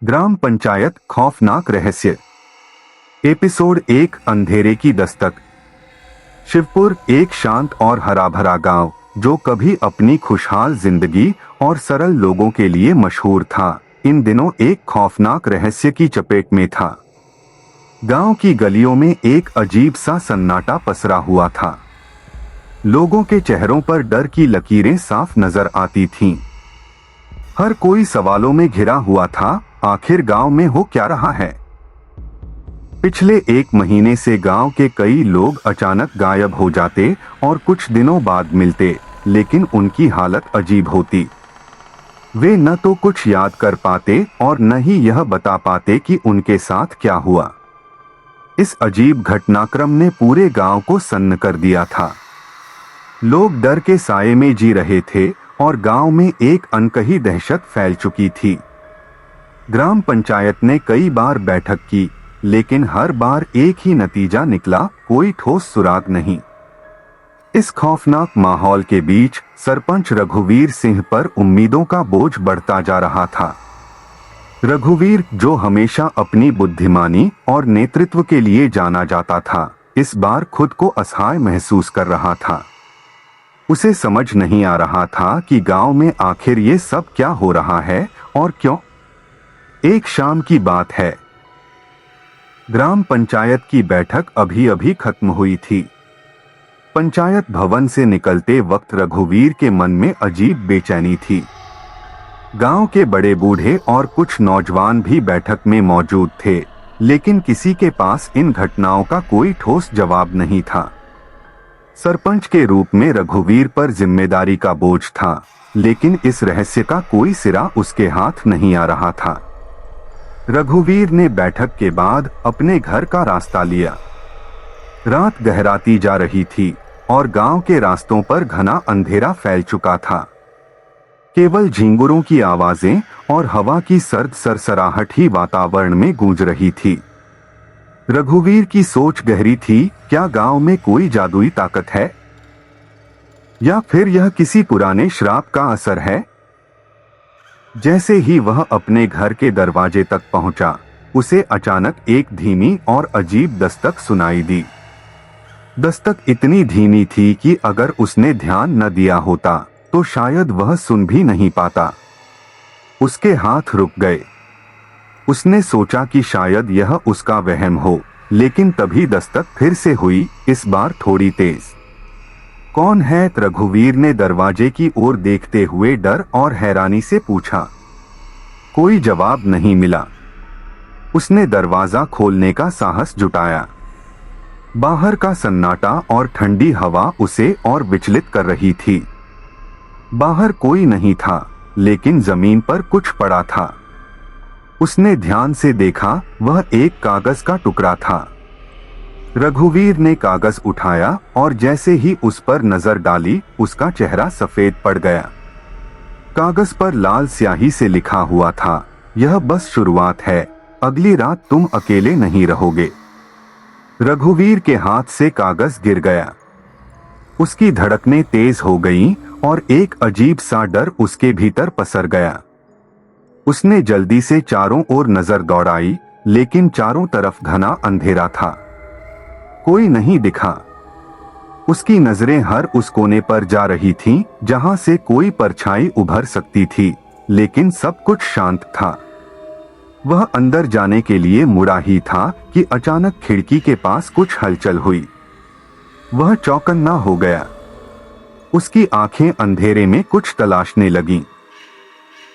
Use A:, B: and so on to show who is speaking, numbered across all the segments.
A: ग्राम पंचायत खौफनाक रहस्य। एपिसोड 1 अंधेरे की दस्तक। शिवपुर एक शांत और हरा भरा गांव जो कभी अपनी खुशहाल जिंदगी और सरल लोगों के लिए मशहूर था, इन दिनों एक खौफनाक रहस्य की चपेट में था। गांव की गलियों में एक अजीब सा सन्नाटा पसरा हुआ था। लोगों के चेहरों पर डर की लकीरें साफ नजर आती थीं। हर कोई सवालों में घिरा हुआ था, आखिर गांव में हो क्या रहा है। पिछले 1 महीने से गांव के कई लोग अचानक गायब हो जाते और कुछ दिनों बाद मिलते, लेकिन उनकी हालत अजीब होती। वे न तो कुछ याद कर पाते और न ही यह बता पाते कि उनके साथ क्या हुआ। इस अजीब घटनाक्रम ने पूरे गांव को सन्न कर दिया था। लोग डर के साये में जी रहे थे और गांव में एक अनकही दहशत फैल चुकी थी। ग्राम पंचायत ने कई बार बैठक की, लेकिन हर बार एक ही नतीजा निकला, कोई ठोस सुराग नहीं। इस खौफनाक माहौल के बीच सरपंच रघुवीर सिंह पर उम्मीदों का बोझ बढ़ता जा रहा था। रघुवीर, जो हमेशा अपनी बुद्धिमानी और नेतृत्व के लिए जाना जाता था, इस बार खुद को असहाय महसूस कर रहा था। उसे समझ नहीं आ रहा था कि गांव में आखिर ये सब क्या हो रहा है और क्यों। एक शाम की बात है। ग्राम पंचायत की बैठक अभी अभी खत्म हुई थी। पंचायत भवन से निकलते वक्त रघुवीर के मन में अजीब बेचैनी थी। गांव के बड़े बूढ़े और कुछ नौजवान भी बैठक में मौजूद थे, लेकिन किसी के पास इन घटनाओं का कोई ठोस जवाब नहीं था। सरपंच के रूप में रघुवीर पर जिम्मेदारी का बोझ था, लेकिन इस रहस्य का कोई सिरा उसके हाथ नहीं आ रहा था। रघुवीर ने बैठक के बाद अपने घर का रास्ता लिया। रात गहराती जा रही थी और गांव के रास्तों पर घना अंधेरा फैल चुका था। केवल झिंगुरों की आवाजें और हवा की सर्द सरसराहट ही वातावरण में गूंज रही थी। रघुवीर की सोच गहरी थी, क्या गांव में कोई जादुई ताकत है, या फिर यह किसी पुराने श्राप का असर है। जैसे ही वह अपने घर के दरवाजे तक पहुंचा, उसे अचानक एक धीमी और अजीब दस्तक सुनाई दी। दस्तक इतनी धीमी थी कि अगर उसने ध्यान न दिया होता तो शायद वह सुन भी नहीं पाता। उसके हाथ रुक गए। उसने सोचा कि शायद यह उसका वहम हो, लेकिन तभी दस्तक फिर से हुई, इस बार थोड़ी तेज। कौन है? रघुवीर ने दरवाजे की ओर देखते हुए डर और हैरानी से पूछा। कोई जवाब नहीं मिला। उसने दरवाजा खोलने का साहस जुटाया। बाहर का सन्नाटा और ठंडी हवा उसे और विचलित कर रही थी। बाहर कोई नहीं था, लेकिन जमीन पर कुछ पड़ा था। उसने ध्यान से देखा, वह एक कागज का टुकड़ा था। रघुवीर ने कागज उठाया और जैसे ही उस पर नजर डाली, उसका चेहरा सफेद पड़ गया। कागज पर लाल स्याही से लिखा हुआ था, यह बस शुरुआत है, अगली रात तुम अकेले नहीं रहोगे। रघुवीर के हाथ से कागज गिर गया। उसकी धड़कनें तेज हो गईं और एक अजीब सा डर उसके भीतर पसर गया। उसने जल्दी से चारों ओर नजर दौड़ाई, लेकिन चारों तरफ घना अंधेरा था। कोई नहीं दिखा। उसकी नजरें हर उस कोने पर जा रही थीं, जहां से कोई परछाई उभर सकती थी, लेकिन सब कुछ शांत था। वह अंदर जाने के लिए मुड़ा ही था कि अचानक खिड़की के पास कुछ हलचल हुई। वह चौकन्ना हो गया। उसकी आंखें अंधेरे में कुछ तलाशने लगीं।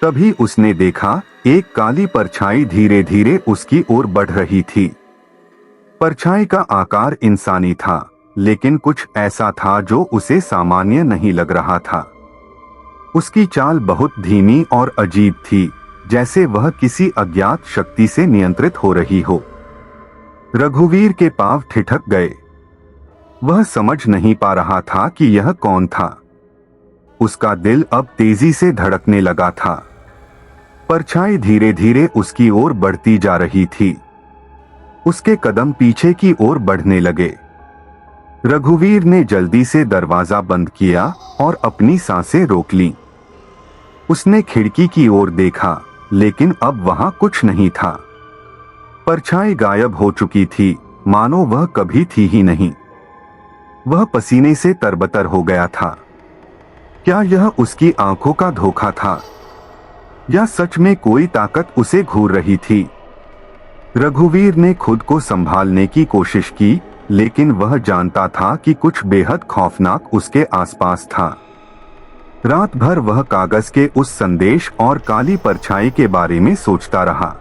A: तभी उसने देखा, एक काली परछाई धीरे धीरे उसकी ओर बढ़ रही थी। परछाई का आकार इंसानी था, लेकिन कुछ ऐसा था जो उसे सामान्य नहीं लग रहा था। उसकी चाल बहुत धीमी और अजीब थी, जैसे वह किसी अज्ञात शक्ति से नियंत्रित हो रही हो। रघुवीर के पांव ठिठक गए। वह समझ नहीं पा रहा था कि यह कौन था। उसका दिल अब तेजी से धड़कने लगा था। परछाई धीरे धीरे उसकी ओर बढ़ती जा रही थी। उसके कदम पीछे की ओर बढ़ने लगे। रघुवीर ने जल्दी से दरवाजा बंद किया और अपनी सांसें रोक लीं। उसने खिड़की की ओर देखा, लेकिन अब वहां कुछ नहीं था। परछाई गायब हो चुकी थी, मानो वह कभी थी ही नहीं। वह पसीने से तरबतर हो गया था। क्या यह उसकी आंखों का धोखा था, या सच में कोई ताकत उसे घूर रही थी? रघुवीर ने खुद को संभालने की कोशिश की, लेकिन वह जानता था कि कुछ बेहद खौफनाक उसके आसपास था। रात भर वह कागज के उस संदेश और काली परछाई के बारे में सोचता रहा।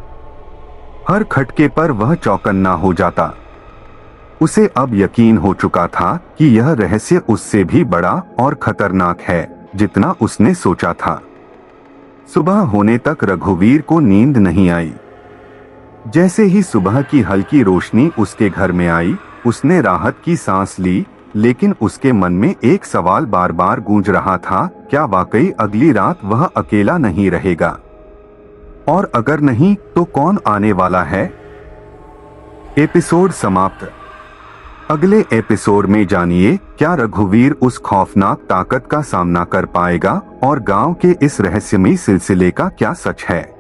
A: हर खटके पर वह चौकन्ना हो जाता। उसे अब यकीन हो चुका था कि यह रहस्य उससे भी बड़ा और खतरनाक है जितना उसने सोचा था। सुबह होने तक रघुवीर को नींद नहीं आई। जैसे ही सुबह की हल्की रोशनी उसके घर में आई, उसने राहत की सांस ली, लेकिन उसके मन में एक सवाल बार बार गूंज रहा था, क्या वाकई अगली रात वह अकेला नहीं रहेगा? और अगर नहीं तो कौन आने वाला है? एपिसोड समाप्त। अगले एपिसोड में जानिए क्या रघुवीर उस खौफनाक ताकत का सामना कर पाएगा और गांव के इस रहस्यमयी सिलसिले का क्या सच है।